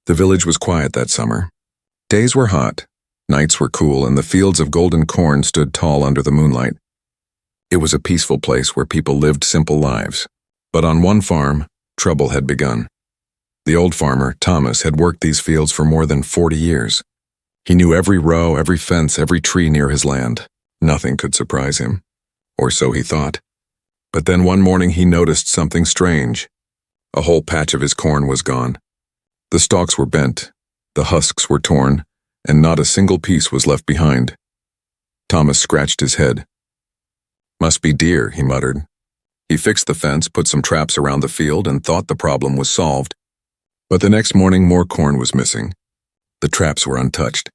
The village was quiet that summer. Days were hot, nights were cool, and the fields of golden corn stood tall under the moonlight. It was a peaceful place where people lived simple lives. But on one farm, trouble had begun. The old farmer, Thomas, had worked these fields for more than 40 years. He knew every row, every fence, every tree near his land. Nothing could surprise him. Or so he thought. But then one morning he noticed something strange. A whole patch of his corn was gone. The stalks were bent, the husks were torn, and not a single piece was left behind. Thomas scratched his head. "Must be deer," he muttered. He fixed the fence, put some traps around the field, and thought the problem was solved. But the next morning more corn was missing. The traps were untouched.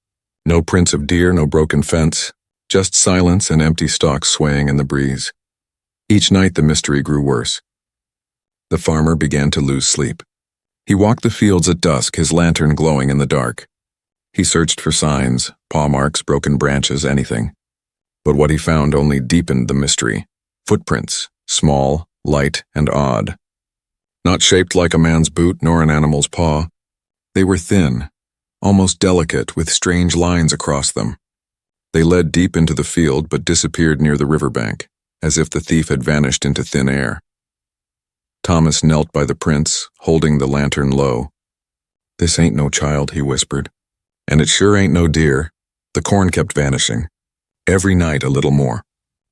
No prints of deer, no broken fence, just silence and empty stalks swaying in the breeze. Each night the mystery grew worse. The farmer began to lose sleep. He walked the fields at dusk, his lantern glowing in the dark. He searched for signs, paw marks, broken branches, anything. But what he found only deepened the mystery. Footprints, small, light, and odd. Not shaped like a man's boot nor an animal's paw. They were thin, almost delicate, with strange lines across them. They led deep into the field but disappeared near the riverbank, as if the thief had vanished into thin air. Thomas knelt by the prints, holding the lantern low. "This ain't no child," he whispered. "And it sure ain't no deer." The corn kept vanishing. Every night a little more.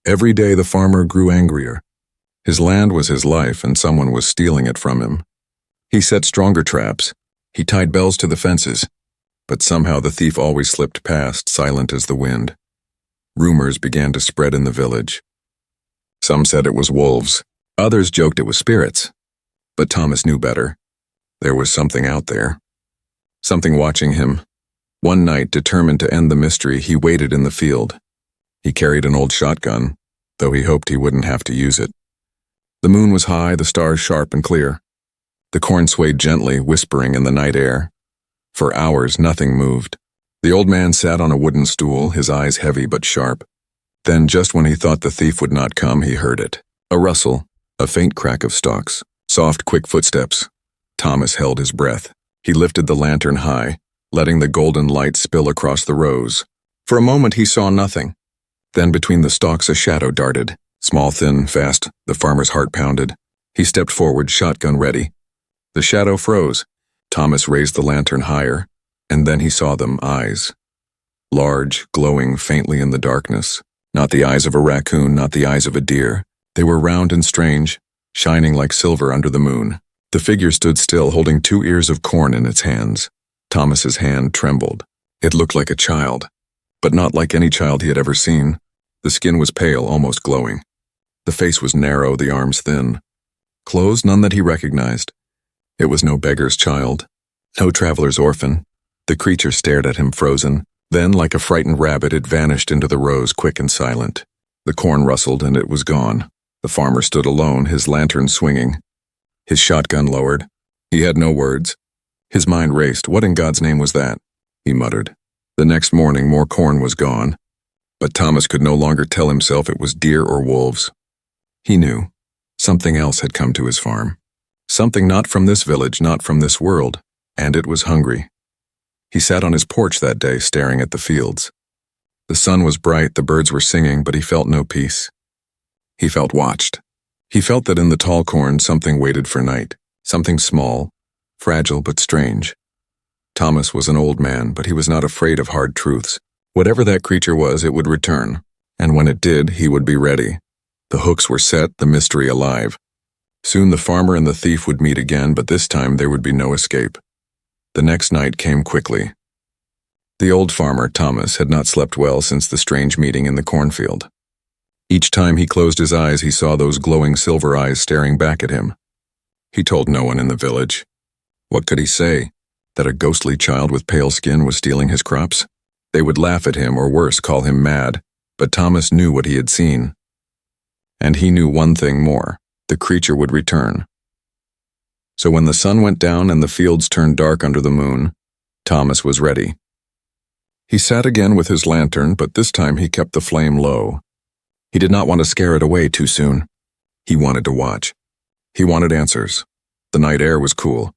Every day the farmer grew angrier. His land was his life, and someone was stealing it from him. He set stronger traps. He tied bells to the fences. But somehow the thief always slipped past, silent as the wind. Rumors began to spread in the village. Some said it was wolves. Others joked it was spirits. But Thomas knew better. There was something out there. Something watching him. One night, determined to end the mystery, he waited in the field. He carried an old shotgun, though he hoped he wouldn't have to use it. The moon was high, the stars sharp and clear. The corn swayed gently, whispering in the night air. For hours, nothing moved. The old man sat on a wooden stool, his eyes heavy but sharp. Then, just when he thought the thief would not come, he heard it. A rustle, a faint crack of stalks, soft, quick footsteps. Thomas held his breath. He lifted the lantern high, letting the golden light spill across the rows. For a moment he saw nothing. Then between the stalks a shadow darted. Small, thin, fast, the farmer's heart pounded. He stepped forward, shotgun ready. The shadow froze. Thomas raised the lantern higher, and then he saw them, eyes. Large, glowing faintly in the darkness. Not the eyes of a raccoon, not the eyes of a deer. They were round and strange, shining like silver under the moon. The figure stood still, holding 2 ears of corn in its hands. Thomas's hand trembled. It looked like a child, but not like any child he had ever seen. The skin was pale, almost glowing. The face was narrow, the arms thin. Clothes, none that he recognized. It was no beggar's child, no traveler's orphan. The creature stared at him, frozen. Then, like a frightened rabbit, it vanished into the rows, quick and silent. The corn rustled, and it was gone. The farmer stood alone, his lantern swinging. His shotgun lowered. He had no words. His mind raced. What in God's name was that? He muttered. The next morning, more corn was gone. But Thomas could no longer tell himself it was deer or wolves. He knew. Something else had come to his farm. Something not from this village, not from this world, and it was hungry. He sat on his porch that day, staring at the fields. The sun was bright, the birds were singing, but he felt no peace. He felt watched. He felt that in the tall corn something waited for night, something small, fragile but strange. Thomas was an old man, but he was not afraid of hard truths. Whatever that creature was, it would return, and when it did, he would be ready. The hooks were set, the mystery alive. Soon the farmer and the thief would meet again, but this time there would be no escape. The next night came quickly. The old farmer, Thomas, had not slept well since the strange meeting in the cornfield. Each time he closed his eyes, he saw those glowing silver eyes staring back at him. He told no one in the village. What could he say? That a ghostly child with pale skin was stealing his crops? They would laugh at him, or worse, call him mad, but Thomas knew what he had seen. And he knew one thing more. The creature would return. So when the sun went down and the fields turned dark under the moon, Thomas was ready. He sat again with his lantern, but this time he kept the flame low. He did not want to scare it away too soon. He wanted to watch. He wanted answers. The night air was cool.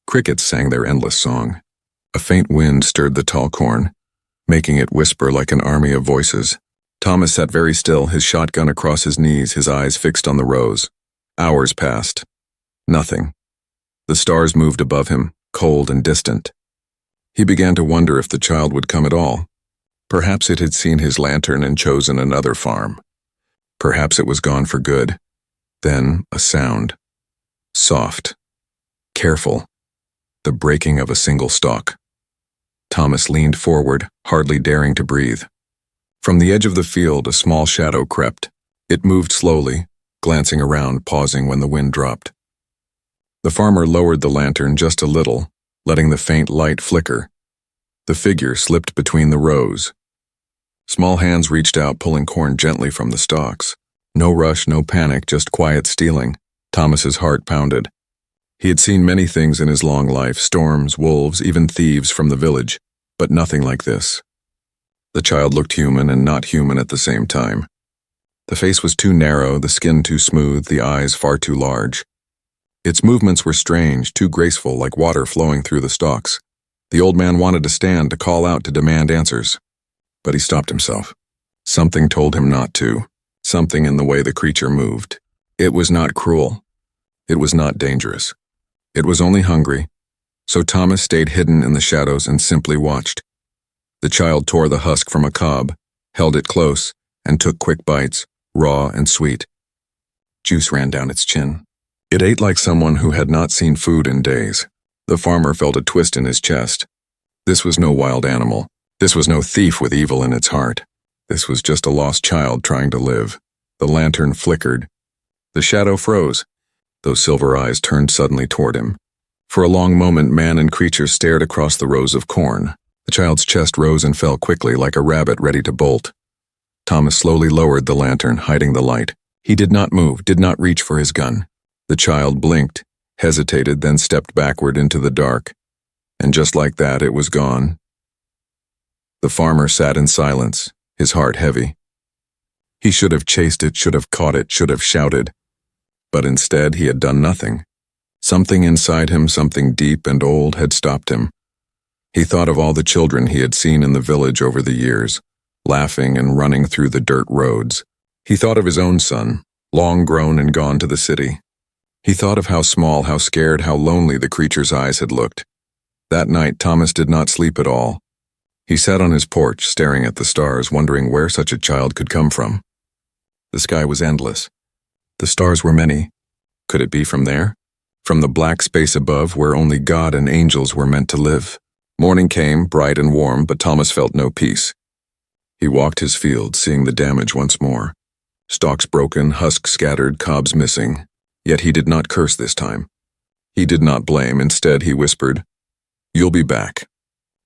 Crickets sang their endless song. A faint wind stirred the tall corn, making it whisper like an army of voices. Thomas sat very still, his shotgun across his knees, his eyes fixed on the rows. Hours passed. Nothing. The stars moved above him, cold and distant. He began to wonder if the child would come at all. Perhaps it had seen his lantern and chosen another farm. Perhaps it was gone for good. Then a sound. Soft. Careful. The breaking of a single stalk. Thomas leaned forward, hardly daring to breathe. From the edge of the field, a small shadow crept. It moved slowly, glancing around, pausing when the wind dropped. The farmer lowered the lantern just a little, letting the faint light flicker. The figure slipped between the rows. Small hands reached out, pulling corn gently from the stalks. No rush, no panic, just quiet stealing. Thomas's heart pounded. He had seen many things in his long life, storms, wolves, even thieves from the village, but nothing like this. The child looked human and not human at the same time. The face was too narrow, the skin too smooth, the eyes far too large. Its movements were strange, too graceful, like water flowing through the stalks. The old man wanted to stand, to call out, to demand answers. But he stopped himself. Something told him not to. Something in the way the creature moved. It was not cruel. It was not dangerous. It was only hungry. So Thomas stayed hidden in the shadows and simply watched. The child tore the husk from a cob, held it close, and took quick bites, raw and sweet. Juice ran down its chin. It ate like someone who had not seen food in days. The farmer felt a twist in his chest. This was no wild animal. This was no thief with evil in its heart. This was just a lost child trying to live. The lantern flickered. The shadow froze. Those silver eyes turned suddenly toward him. For a long moment, man and creature stared across the rows of corn. The child's chest rose and fell quickly like a rabbit ready to bolt. Thomas slowly lowered the lantern, hiding the light. He did not move, did not reach for his gun. The child blinked, hesitated, then stepped backward into the dark. And just like that, it was gone. The farmer sat in silence, his heart heavy. He should have chased it, should have caught it, should have shouted. But instead, he had done nothing. Something inside him, something deep and old, had stopped him. He thought of all the children he had seen in the village over the years, laughing and running through the dirt roads. He thought of his own son, long grown and gone to the city. He thought of how small, how scared, how lonely the creature's eyes had looked. That night, Thomas did not sleep at all. He sat on his porch, staring at the stars, wondering where such a child could come from. The sky was endless. The stars were many. Could it be from there? From the black space above where only God and angels were meant to live? Morning came, bright and warm, but Thomas felt no peace. He walked his field, seeing the damage once more. Stalks broken, husks scattered, cobs missing. Yet he did not curse this time. He did not blame. Instead, he whispered, "You'll be back.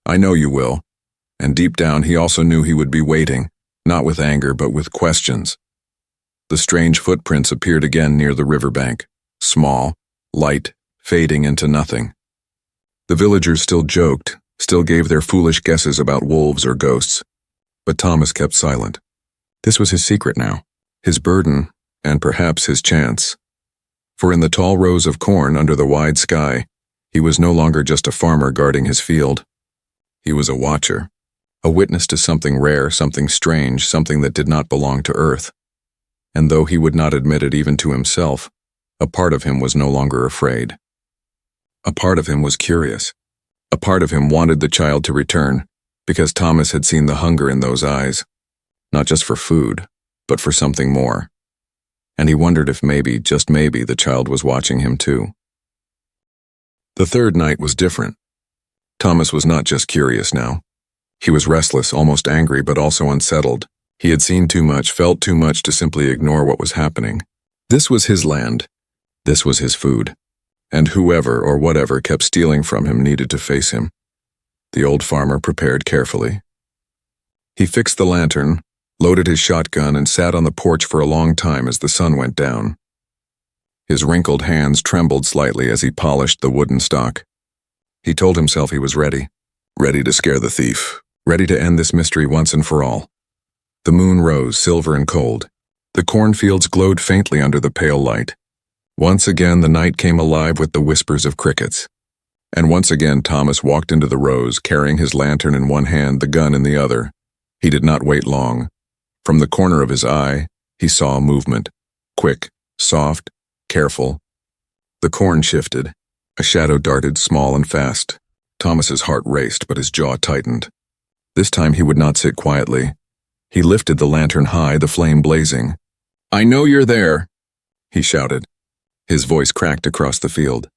I know you will." And deep down, he also knew he would be waiting, not with anger, but with questions. The strange footprints appeared again near the riverbank, small, light, fading into nothing. The villagers still joked, still gave their foolish guesses about wolves or ghosts. But Thomas kept silent. This was his secret now, his burden, and perhaps his chance. For in the tall rows of corn under the wide sky, he was no longer just a farmer guarding his field. He was a watcher, a witness to something rare, something strange, something that did not belong to earth. And though he would not admit it even to himself, a part of him was no longer afraid. A part of him was curious. A part of him wanted the child to return, because Thomas had seen the hunger in those eyes, not just for food, but for something more. And he wondered if maybe, just maybe, the child was watching him too. The third night was different. Thomas was not just curious now. He was restless, almost angry, but also unsettled. He had seen too much, felt too much to simply ignore what was happening. This was his land. This was his food. And whoever or whatever kept stealing from him needed to face him. The old farmer prepared carefully. He fixed the lantern, loaded his shotgun, and sat on the porch for a long time as the sun went down. His wrinkled hands trembled slightly as he polished the wooden stock. He told himself he was ready to scare the thief, ready to end this mystery once and for all. The moon rose, silver and cold. The cornfields glowed faintly under the pale light. Once again, the night came alive with the whispers of crickets. And once again Thomas walked into the rows, carrying his lantern in one hand, the gun in the other. He did not wait long. From the corner of his eye, he saw a movement. Quick, soft, careful. The corn shifted. A shadow darted, small and fast. Thomas's heart raced, but his jaw tightened. This time he would not sit quietly. He lifted the lantern high, the flame blazing. "I know you're there," he shouted. His voice cracked across the field.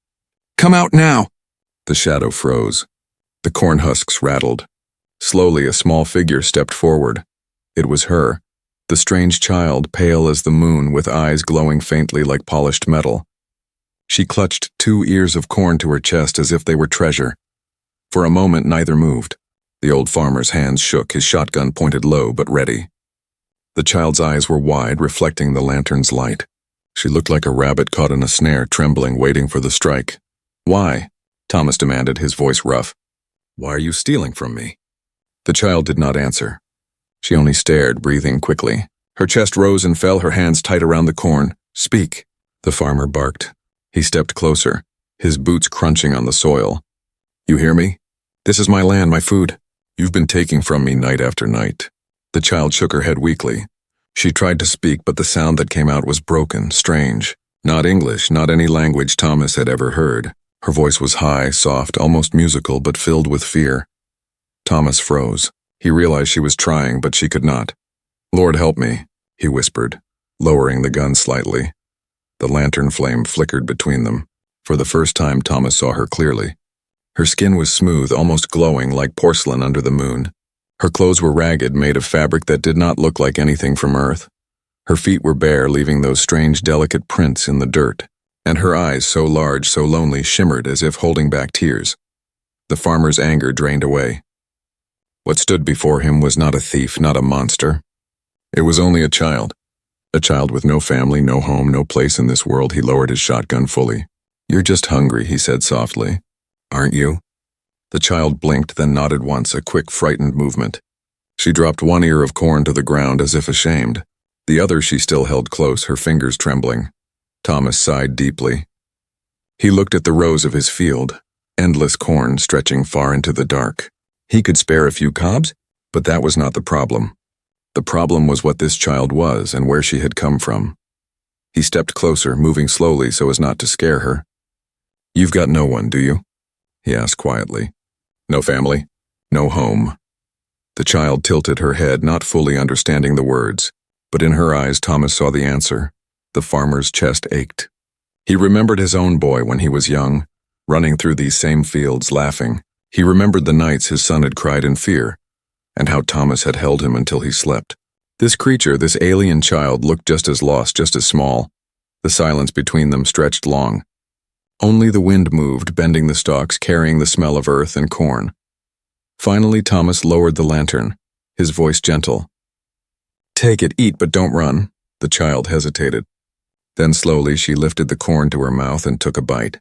"Come out now!" The shadow froze. The corn husks rattled. Slowly, a small figure stepped forward. It was her, the strange child, pale as the moon, with eyes glowing faintly like polished metal. She clutched 2 ears of corn to her chest as if they were treasure. For a moment, neither moved. The old farmer's hands shook, his shotgun pointed low but ready. The child's eyes were wide, reflecting the lantern's light. She looked like a rabbit caught in a snare, trembling, waiting for the strike. "Why?" Thomas demanded, his voice rough. "Why are you stealing from me?" The child did not answer. She only stared, breathing quickly. Her chest rose and fell, her hands tight around the corn. "Speak," the farmer barked. He stepped closer, his boots crunching on the soil. "You hear me? This is my land, my food. You've been taking from me night after night." The child shook her head weakly. She tried to speak, but the sound that came out was broken, strange. Not English, not any language Thomas had ever heard. Her voice was high, soft, almost musical, but filled with fear. Thomas froze. He realized she was trying, but she could not. "Lord help me," he whispered, lowering the gun slightly. The lantern flame flickered between them. For the first time, Thomas saw her clearly. Her skin was smooth, almost glowing, like porcelain under the moon. Her clothes were ragged, made of fabric that did not look like anything from Earth. Her feet were bare, leaving those strange, delicate prints in the dirt. And her eyes, so large, so lonely, shimmered as if holding back tears. The farmer's anger drained away. What stood before him was not a thief, not a monster. It was only a child with no family, no home, no place in this world. He lowered his shotgun fully. "You're just hungry," he said softly. "Aren't you?" The child blinked, then nodded once, a quick, frightened movement. She dropped one ear of corn to the ground as if ashamed. The other she still held close, her fingers trembling. Thomas sighed deeply. He looked at the rows of his field, endless corn stretching far into the dark. He could spare a few cobs, but that was not the problem. The problem was what this child was and where she had come from. He stepped closer, moving slowly so as not to scare her. "You've got no one, do you?" he asked quietly. "No family? No home?" The child tilted her head, not fully understanding the words, but in her eyes Thomas saw the answer. The farmer's chest ached. He remembered his own boy when he was young, running through these same fields, laughing. He remembered the nights his son had cried in fear, and how Thomas had held him until he slept. This creature, this alien child, looked just as lost, just as small. The silence between them stretched long. Only the wind moved, bending the stalks, carrying the smell of earth and corn. Finally, Thomas lowered the lantern, his voice gentle. "Take it, eat, but don't run." The child hesitated. Then slowly she lifted the corn to her mouth and took a bite.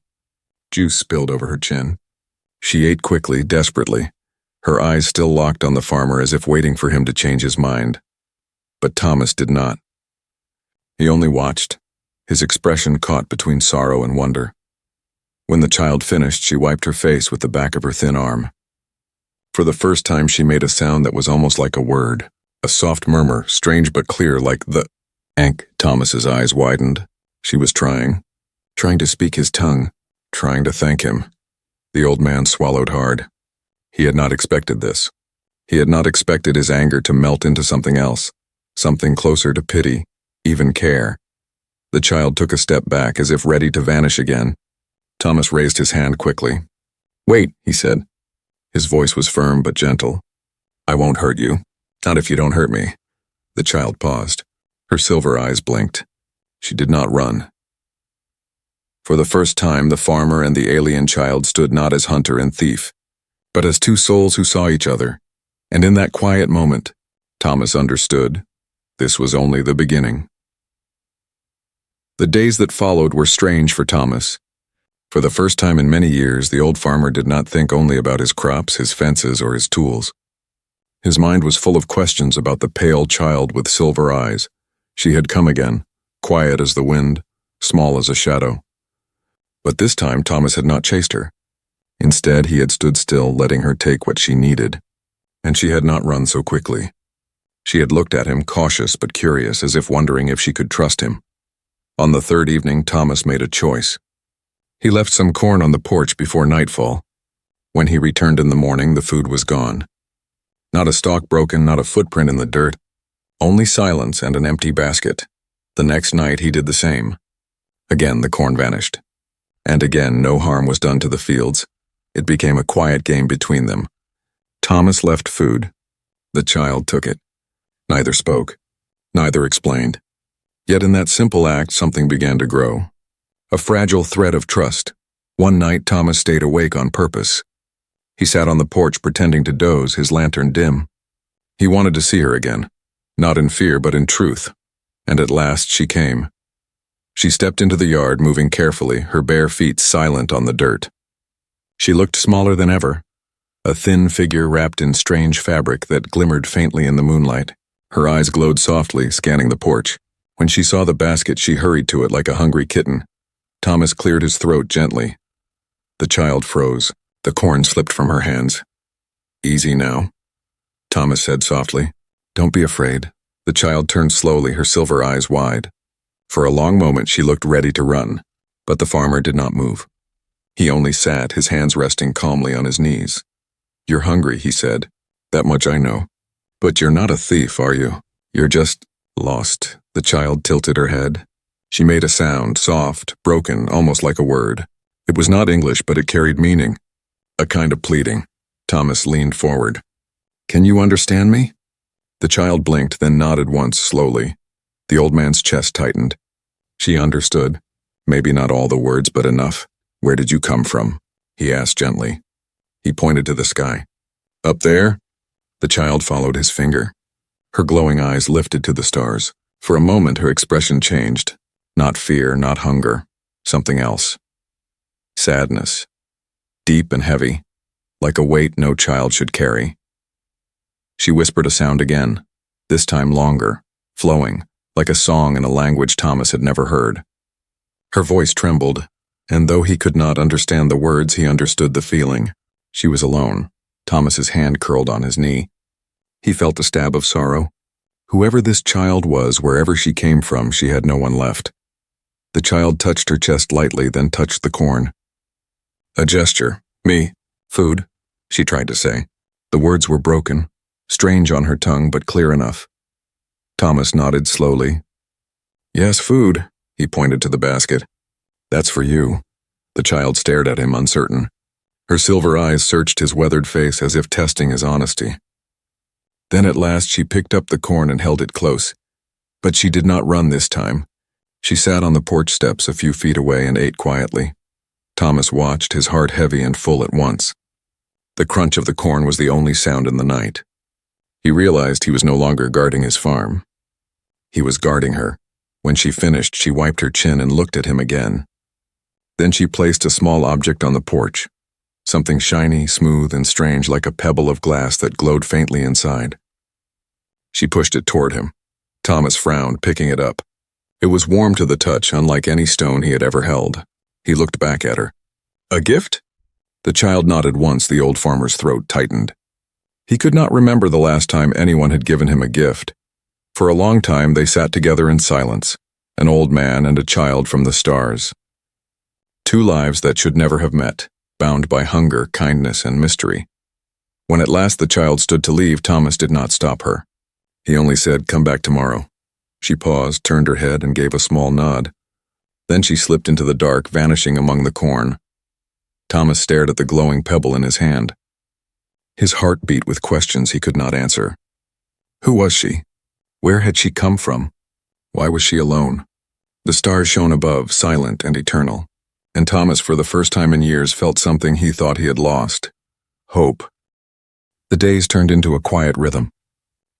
Juice spilled over her chin. She ate quickly, desperately, her eyes still locked on the farmer as if waiting for him to change his mind. But Thomas did not. He only watched, his expression caught between sorrow and wonder. When the child finished, she wiped her face with the back of her thin arm. For the first time she made a sound that was almost like a word, a soft murmur, strange but clear, like the Ank. Thomas's eyes widened. She was trying to speak his tongue, trying to thank him. The old man swallowed hard. He had not expected this. He had not expected his anger to melt into something else, something closer to pity, even care. The child took a step back, as if ready to vanish again. Thomas raised his hand quickly. "Wait," he said. His voice was firm but gentle. "I won't hurt you. Not if you don't hurt me." The child paused. Her silver eyes blinked. She did not run. For the first time, the farmer and the alien child stood not as hunter and thief, but as two souls who saw each other. And in that quiet moment, Thomas understood. This was only the beginning. The days that followed were strange for Thomas. For the first time in many years, the old farmer did not think only about his crops, his fences, or his tools. His mind was full of questions about the pale child with silver eyes. She had come again, quiet as the wind, small as a shadow. But this time Thomas had not chased her. Instead, he had stood still, letting her take what she needed. And she had not run so quickly. She had looked at him, cautious but curious, as if wondering if she could trust him. On the third evening, Thomas made a choice. He left some corn on the porch before nightfall. When he returned in the morning, the food was gone. Not a stalk broken, not a footprint in the dirt. Only silence and an empty basket. The next night, he did the same. Again, the corn vanished. And again, no harm was done to the fields. It became a quiet game between them. Thomas left food. The child took it. Neither spoke. Neither explained. Yet in that simple act, something began to grow. A fragile thread of trust. One night, Thomas stayed awake on purpose. He sat on the porch pretending to doze, his lantern dim. He wanted to see her again, not in fear but in truth. And at last she came. She stepped into the yard, moving carefully, her bare feet silent on the dirt. She looked smaller than ever, a thin figure wrapped in strange fabric that glimmered faintly in the moonlight. Her eyes glowed softly, scanning the porch. When she saw the basket, she hurried to it like a hungry kitten. Thomas cleared his throat gently. The child froze. The corn slipped from her hands. "Easy now," Thomas said softly. "Don't be afraid." The child turned slowly, her silver eyes wide. For a long moment she looked ready to run, but the farmer did not move. He only sat, his hands resting calmly on his knees. "You're hungry," he said. "That much I know. But you're not a thief, are you? You're just lost." The child tilted her head. She made a sound, soft, broken, almost like a word. It was not English, but it carried meaning. A kind of pleading. Thomas leaned forward. "Can you understand me?" The child blinked, then nodded once, slowly. The old man's chest tightened. She understood. Maybe not all the words, but enough. "Where did you come from?" he asked gently. He pointed to the sky. "Up there?" The child followed his finger. Her glowing eyes lifted to the stars. For a moment her expression changed. Not fear, not hunger. Something else. Sadness. Deep and heavy, like a weight no child should carry. She whispered a sound again, this time longer, flowing, like a song in a language Thomas had never heard. Her voice trembled, and though he could not understand the words, he understood the feeling. She was alone. Thomas's hand curled on his knee. He felt a stab of sorrow. Whoever this child was, wherever she came from, she had no one left. The child touched her chest lightly, then touched the corn. A gesture. "Me. Food," she tried to say. The words were broken, strange on her tongue, but clear enough. Thomas nodded slowly. "Yes, food." He pointed to the basket. "That's for you." The child stared at him, uncertain. Her silver eyes searched his weathered face as if testing his honesty. Then at last she picked up the corn and held it close. But she did not run this time. She sat on the porch steps a few feet away and ate quietly. Thomas watched, his heart heavy and full at once. The crunch of the corn was the only sound in the night. He realized he was no longer guarding his farm. He was guarding her. When she finished, she wiped her chin and looked at him again. Then she placed a small object on the porch, something shiny, smooth, and strange, like a pebble of glass that glowed faintly inside. She pushed it toward him. Thomas frowned, picking it up. It was warm to the touch, unlike any stone he had ever held. He looked back at her. "A gift?" The child nodded once, the old farmer's throat tightened. He could not remember the last time anyone had given him a gift. For a long time they sat together in silence, an old man and a child from the stars. Two lives that should never have met, bound by hunger, kindness, and mystery. When at last the child stood to leave, Thomas did not stop her. He only said, "Come back tomorrow." She paused, turned her head, and gave a small nod. Then she slipped into the dark, vanishing among the corn. Thomas stared at the glowing pebble in his hand. His heart beat with questions he could not answer. Who was she? Where had she come from? Why was she alone? The stars shone above, silent and eternal, and Thomas, for the first time in years, felt something he thought he had lost: hope. The days turned into a quiet rhythm.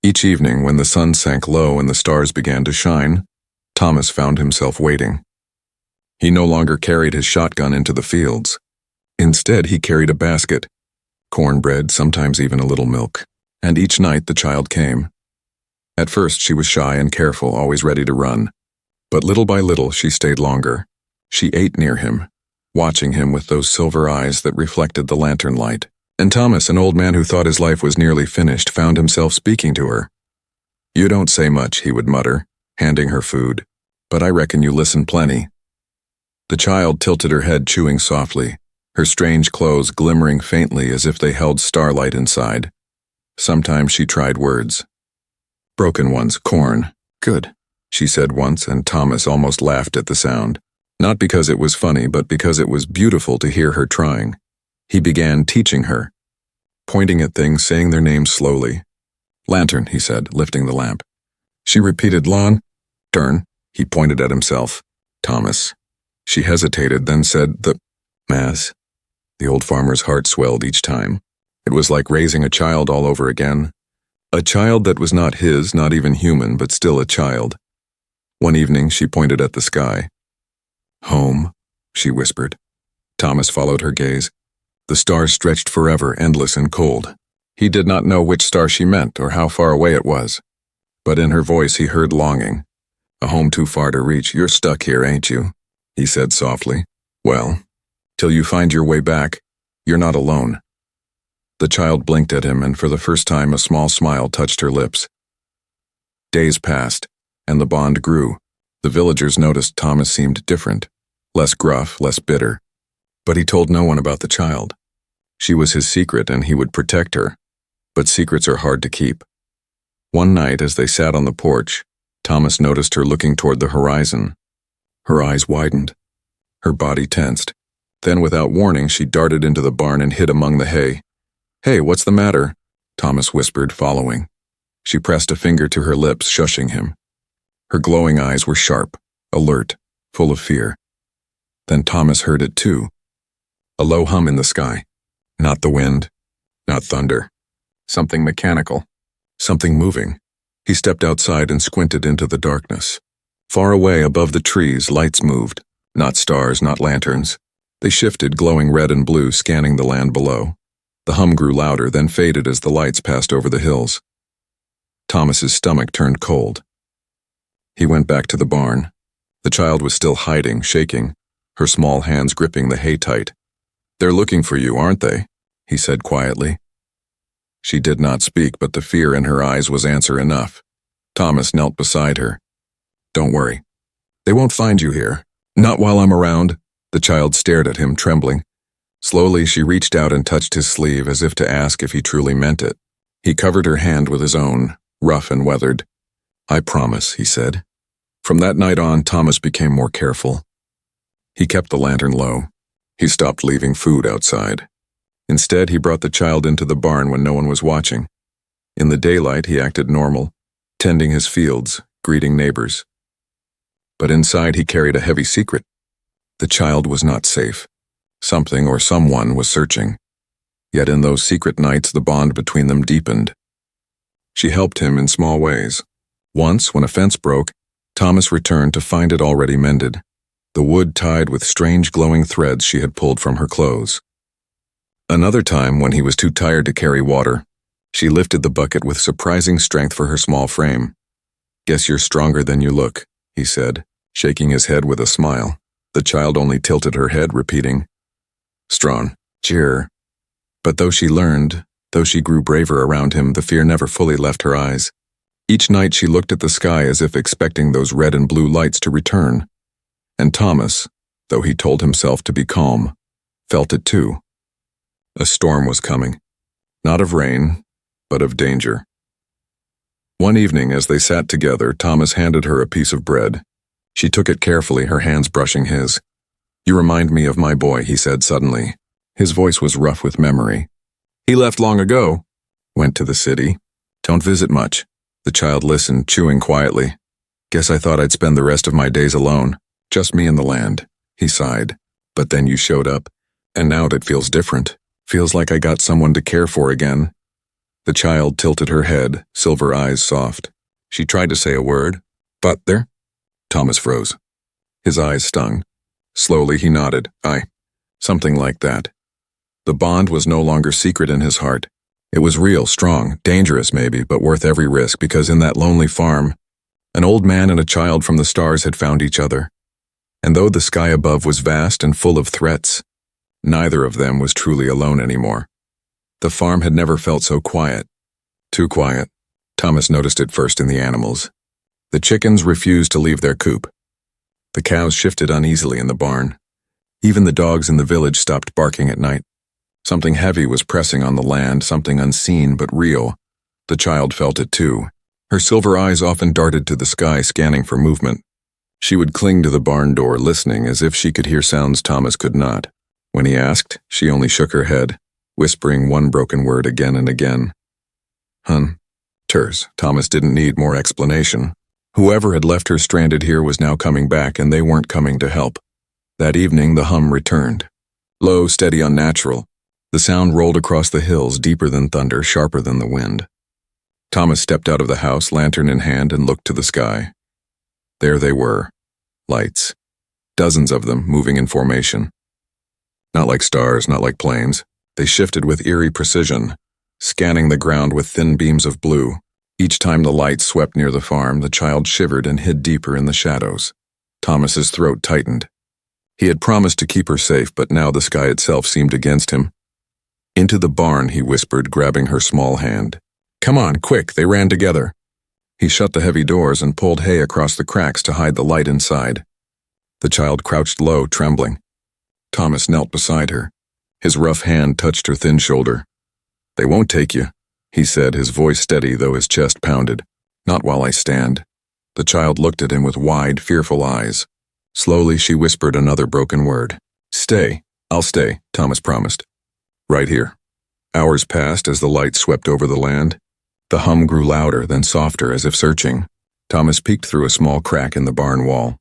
Each evening, when the sun sank low and the stars began to shine, Thomas found himself waiting. He no longer carried his shotgun into the fields. Instead, he carried a basket, cornbread, sometimes even a little milk, and each night the child came. At first, she was shy and careful, always ready to run. But little by little, she stayed longer. She ate near him, watching him with those silver eyes that reflected the lantern light. And Thomas, an old man who thought his life was nearly finished, found himself speaking to her. "You don't say much," he would mutter, handing her food, "but I reckon you listen plenty." The child tilted her head, chewing softly, her strange clothes glimmering faintly as if they held starlight inside. Sometimes she tried words. Broken ones, corn. "Good," she said once, and Thomas almost laughed at the sound. Not because it was funny, but because it was beautiful to hear her trying. He began teaching her, pointing at things, saying their names slowly. "Lantern," he said, lifting the lamp. She repeated, "Lawn." "Turn." He pointed at himself. "Thomas." She hesitated, then said, "The Maz." The old farmer's heart swelled each time. It was like raising a child all over again. A child that was not his, not even human, but still a child. One evening, she pointed at the sky. "Home," she whispered. Thomas followed her gaze. The stars stretched forever, endless and cold. He did not know which star she meant or how far away it was. But in her voice he heard longing. "A home too far to reach. You're stuck here, ain't you?" he said softly. "Well, till you find your way back, you're not alone." The child blinked at him, and for the first time a small smile touched her lips. Days passed, and the bond grew. The villagers noticed Thomas seemed different, less gruff, less bitter. But he told no one about the child. She was his secret, and he would protect her. But secrets are hard to keep. One night, as they sat on the porch, Thomas noticed her looking toward the horizon. Her eyes widened. Her body tensed. Then, without warning, she darted into the barn and hid among the hay. "Hey, what's the matter?" Thomas whispered, following. She pressed a finger to her lips, shushing him. Her glowing eyes were sharp, alert, full of fear. Then Thomas heard it too. A low hum in the sky. Not the wind, not thunder. Something mechanical. Something moving. He stepped outside and squinted into the darkness. Far away above the trees, lights moved. Not stars, not lanterns. They shifted, glowing red and blue, scanning the land below. The hum grew louder, then faded as the lights passed over the hills. Thomas's stomach turned cold. He went back to the barn. The child was still hiding, shaking, her small hands gripping the hay tight. "They're looking for you, aren't they?" he said quietly. She did not speak, but the fear in her eyes was answer enough. Thomas knelt beside her. "Don't worry. They won't find you here. Not while I'm around." The child stared at him, trembling. Slowly, she reached out and touched his sleeve as if to ask if he truly meant it. He covered her hand with his own, rough and weathered. "I promise," he said. From that night on, Thomas became more careful. He kept the lantern low. He stopped leaving food outside. Instead, he brought the child into the barn when no one was watching. In the daylight, he acted normal, tending his fields, greeting neighbors. But inside, he carried a heavy secret. The child was not safe. Something or someone was searching. Yet in those secret nights, the bond between them deepened. She helped him in small ways. Once, when a fence broke, Thomas returned to find it already mended, the wood tied with strange glowing threads she had pulled from her clothes. Another time, when he was too tired to carry water, she lifted the bucket with surprising strength for her small frame. "Guess you're stronger than you look," he said, shaking his head with a smile. The child only tilted her head, repeating, "Strong, cheer." But though she learned, though she grew braver around him, the fear never fully left her eyes. Each night she looked at the sky as if expecting those red and blue lights to return. And Thomas, though he told himself to be calm, felt it too. A storm was coming, not of rain, but of danger. One evening, as they sat together, Thomas handed her a piece of bread. She took it carefully, her hands brushing his. "You remind me of my boy," he said suddenly. His voice was rough with memory. "He left long ago. Went to the city. Don't visit much." The child listened, chewing quietly. "Guess I thought I'd spend the rest of my days alone. Just me and the land." He sighed. "But then you showed up, and now it feels different. Feels like I got someone to care for again." The child tilted her head, silver eyes soft. She tried to say a word. "But there?" Thomas froze. His eyes stung. Slowly he nodded. "Aye. Something like that." The bond was no longer secret in his heart. It was real, strong, dangerous maybe, but worth every risk, because in that lonely farm, an old man and a child from the stars had found each other. And though the sky above was vast and full of threats, neither of them was truly alone anymore. The farm had never felt so quiet. Too quiet. Thomas noticed it first in the animals. The chickens refused to leave their coop. The cows shifted uneasily in the barn. Even the dogs in the village stopped barking at night. Something heavy was pressing on the land, something unseen but real. The child felt it too. Her silver eyes often darted to the sky, scanning for movement. She would cling to the barn door, listening as if she could hear sounds Thomas could not. When he asked, she only shook her head, whispering one broken word again and again. Hunters. Thomas didn't need more explanation. Whoever had left her stranded here was now coming back, and they weren't coming to help. That evening, the hum returned. Low, steady, unnatural. The sound rolled across the hills, deeper than thunder, sharper than the wind. Thomas stepped out of the house, lantern in hand, and looked to the sky. There they were. Lights. Dozens of them, moving in formation. Not like stars, not like planes. They shifted with eerie precision, scanning the ground with thin beams of blue. Each time the light swept near the farm, the child shivered and hid deeper in the shadows. Thomas's throat tightened. He had promised to keep her safe, but now the sky itself seemed against him. Into the barn, he whispered, grabbing her small hand. Come on, quick, they ran together. He shut the heavy doors and pulled hay across the cracks to hide the light inside. The child crouched low, trembling. Thomas knelt beside her. His rough hand touched her thin shoulder. They won't take you, he said, his voice steady though his chest pounded. Not while I stand. The child looked at him with wide, fearful eyes. Slowly she whispered another broken word. Stay. I'll stay, Thomas promised. Right here. Hours passed as the light swept over the land. The hum grew louder, then softer, as if searching. Thomas peeked through a small crack in the barn wall.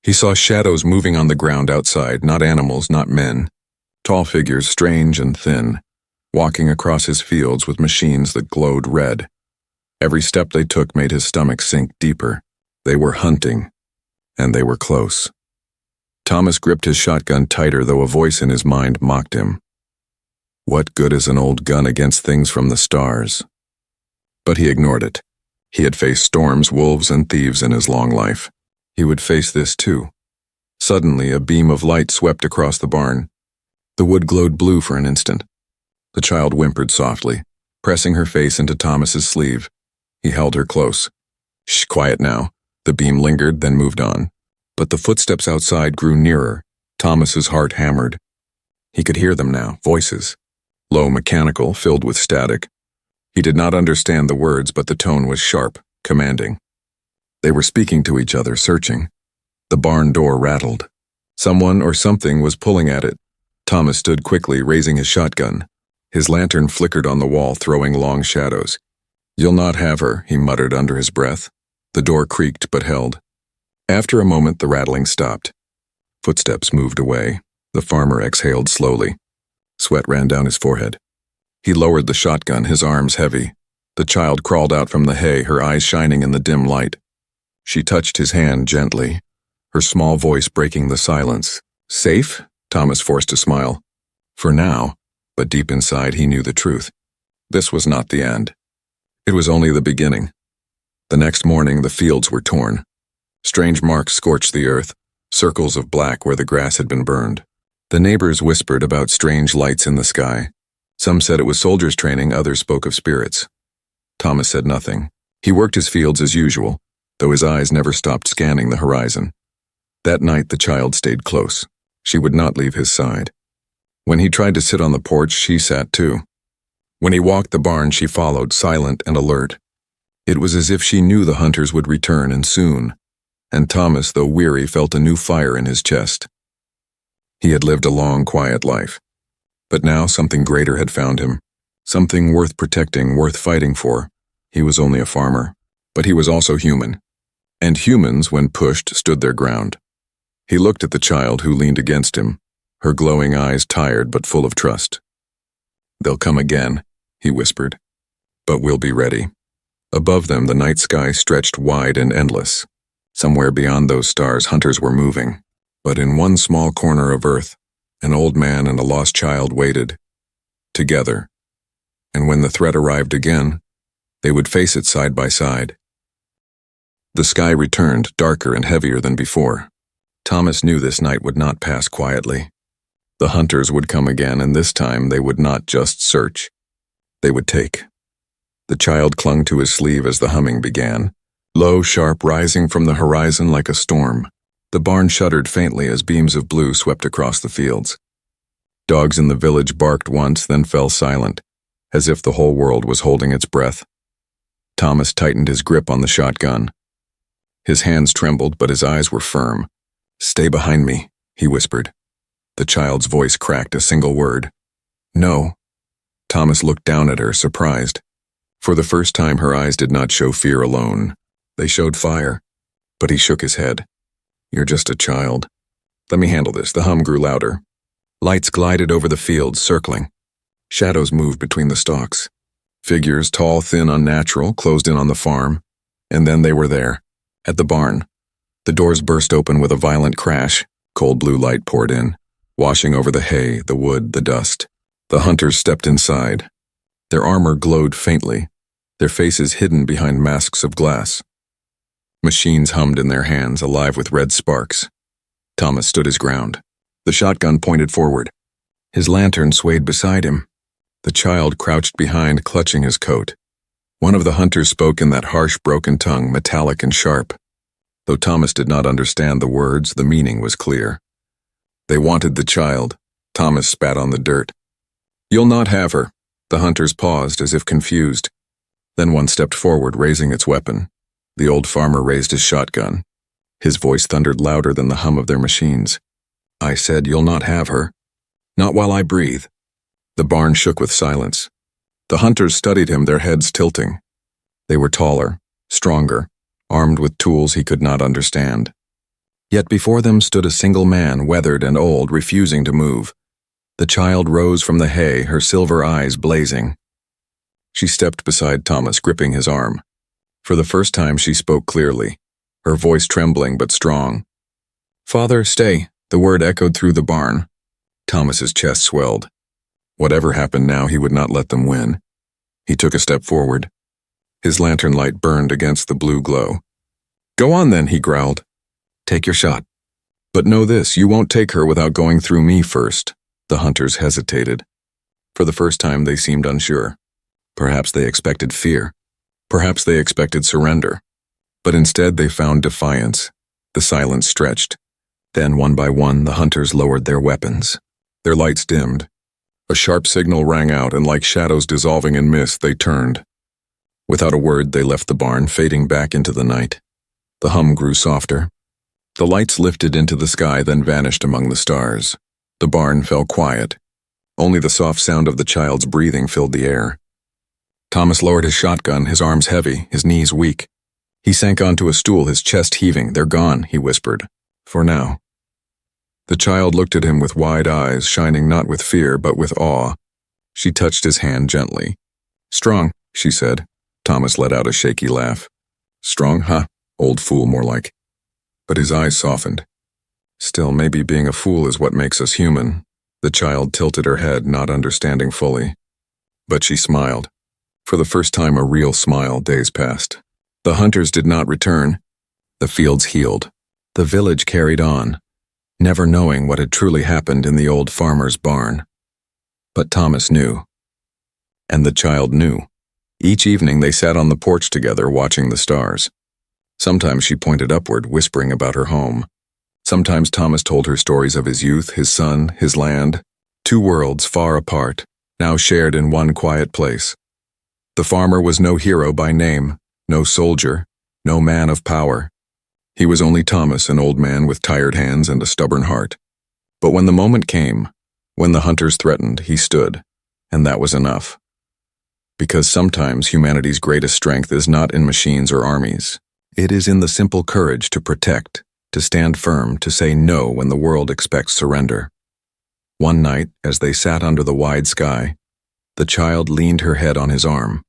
He saw shadows moving on the ground outside, not animals, not men. Tall figures, strange and thin, walking across his fields with machines that glowed red. Every step they took made his stomach sink deeper. They were hunting, and they were close. Thomas gripped his shotgun tighter, though a voice in his mind mocked him. What good is an old gun against things from the stars? But he ignored it. He had faced storms, wolves, and thieves in his long life. He would face this too. Suddenly, a beam of light swept across the barn. The wood glowed blue for an instant. The child whimpered softly, pressing her face into Thomas's sleeve. He held her close. Shh, quiet now. The beam lingered, then moved on. But the footsteps outside grew nearer. Thomas's heart hammered. He could hear them now, voices. Low, mechanical, filled with static. He did not understand the words, but the tone was sharp, commanding. They were speaking to each other, searching. The barn door rattled. Someone or something was pulling at it. Thomas stood quickly, raising his shotgun. His lantern flickered on the wall, throwing long shadows. You'll not have her, he muttered under his breath. The door creaked but held. After a moment, the rattling stopped. Footsteps moved away. The farmer exhaled slowly. Sweat ran down his forehead. He lowered the shotgun, his arms heavy. The child crawled out from the hay, her eyes shining in the dim light. She touched his hand gently, her small voice breaking the silence. Safe? Thomas forced a smile. For now, but deep inside he knew the truth. This was not the end. It was only the beginning. The next morning the fields were torn. Strange marks scorched the earth, circles of black where the grass had been burned. The neighbors whispered about strange lights in the sky. Some said it was soldiers training, others spoke of spirits. Thomas said nothing. He worked his fields as usual, though his eyes never stopped scanning the horizon. That night the child stayed close. She would not leave his side. When he tried to sit on the porch, she sat too. When he walked the barn, she followed, silent and alert. It was as if she knew the hunters would return, and soon. And Thomas, though weary, felt a new fire in his chest. He had lived a long, quiet life. But now something greater had found him. Something worth protecting, worth fighting for. He was only a farmer. But he was also human. And humans, when pushed, stood their ground. He looked at the child who leaned against him, her glowing eyes tired but full of trust. They'll come again, he whispered. But we'll be ready. Above them, the night sky stretched wide and endless. Somewhere beyond those stars, hunters were moving. But in one small corner of earth, an old man and a lost child waited. Together. And when the threat arrived again, they would face it side by side. The sky returned, darker and heavier than before. Thomas knew this night would not pass quietly. The hunters would come again, and this time they would not just search. They would take. The child clung to his sleeve as the humming began, low, sharp, rising from the horizon like a storm. The barn shuddered faintly as beams of blue swept across the fields. Dogs in the village barked once, then fell silent, as if the whole world was holding its breath. Thomas tightened his grip on the shotgun. His hands trembled, but his eyes were firm. "Stay behind me," he whispered. The child's voice cracked a single word. "No." Thomas looked down at her, surprised. For the first time, her eyes did not show fear alone. They showed fire. But he shook his head. "You're just a child. Let me handle this." The hum grew louder. Lights glided over the fields, circling. Shadows moved between the stalks. Figures, tall, thin, unnatural, closed in on the farm. And then they were there, at the barn. The doors burst open with a violent crash. Cold blue light poured in, washing over the hay, the wood, the dust. The hunters stepped inside. Their armor glowed faintly, their faces hidden behind masks of glass. Machines hummed in their hands, alive with red sparks. Thomas stood his ground. The shotgun pointed forward. His lantern swayed beside him. The child crouched behind, clutching his coat. One of the hunters spoke in that harsh, broken tongue, metallic and sharp. Though Thomas did not understand the words, the meaning was clear. They wanted the child. Thomas spat on the dirt. "You'll not have her." The hunters paused, as if confused. Then one stepped forward, raising its weapon. The old farmer raised his shotgun. His voice thundered louder than the hum of their machines. "I said you'll not have her. Not while I breathe." The barn shook with silence. The hunters studied him, their heads tilting. They were taller, stronger, armed with tools he could not understand. Yet before them stood a single man, weathered and old, refusing to move. The child rose from the hay, her silver eyes blazing. She stepped beside Thomas, gripping his arm. For the first time she spoke clearly, her voice trembling but strong. "Father, stay." The word echoed through the barn. Thomas's chest swelled. Whatever happened now, he would not let them win. He took a step forward. His lantern light burned against the blue glow. "Go on then," he growled. "Take your shot. But know this, you won't take her without going through me first." The hunters hesitated. For the first time they seemed unsure. Perhaps they expected fear. Perhaps they expected surrender. But instead they found defiance. The silence stretched. Then, one by one, the hunters lowered their weapons. Their lights dimmed. A sharp signal rang out, and like shadows dissolving in mist, they turned. Without a word, they left the barn, fading back into the night. The hum grew softer. The lights lifted into the sky, then vanished among the stars. The barn fell quiet. Only the soft sound of the child's breathing filled the air. Thomas lowered his shotgun, his arms heavy, his knees weak. He sank onto a stool, his chest heaving. "They're gone," he whispered. "For now." The child looked at him with wide eyes, shining not with fear, but with awe. She touched his hand gently. "Strong," she said. Thomas let out a shaky laugh. "Strong, huh? Old fool, more like." But his eyes softened. "Still, maybe being a fool is what makes us human." The child tilted her head, not understanding fully. But she smiled. For the first time, a real smile. Days passed. The hunters did not return. The fields healed. The village carried on, never knowing what had truly happened in the old farmer's barn. But Thomas knew. And the child knew. Each evening they sat on the porch together, watching the stars. Sometimes she pointed upward, whispering about her home. Sometimes Thomas told her stories of his youth, his son, his land. Two worlds far apart, now shared in one quiet place. The farmer was no hero by name, no soldier, no man of power. He was only Thomas, an old man with tired hands and a stubborn heart. But when the moment came, when the hunters threatened, he stood, and that was enough. Because sometimes humanity's greatest strength is not in machines or armies. It is in the simple courage to protect, to stand firm, to say no when the world expects surrender. One night, as they sat under the wide sky, the child leaned her head on his arm.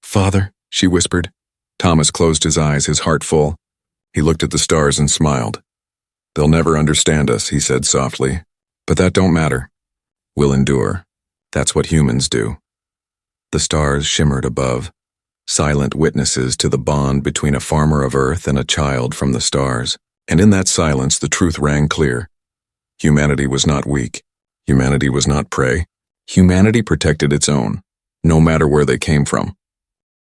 "Father," she whispered. Thomas closed his eyes, his heart full. He looked at the stars and smiled. "They'll never understand us," he said softly. "But that don't matter. We'll endure. That's what humans do." The stars shimmered above, silent witnesses to the bond between a farmer of earth and a child from the stars. And in that silence, the truth rang clear. Humanity was not weak. Humanity was not prey. Humanity protected its own, no matter where they came from.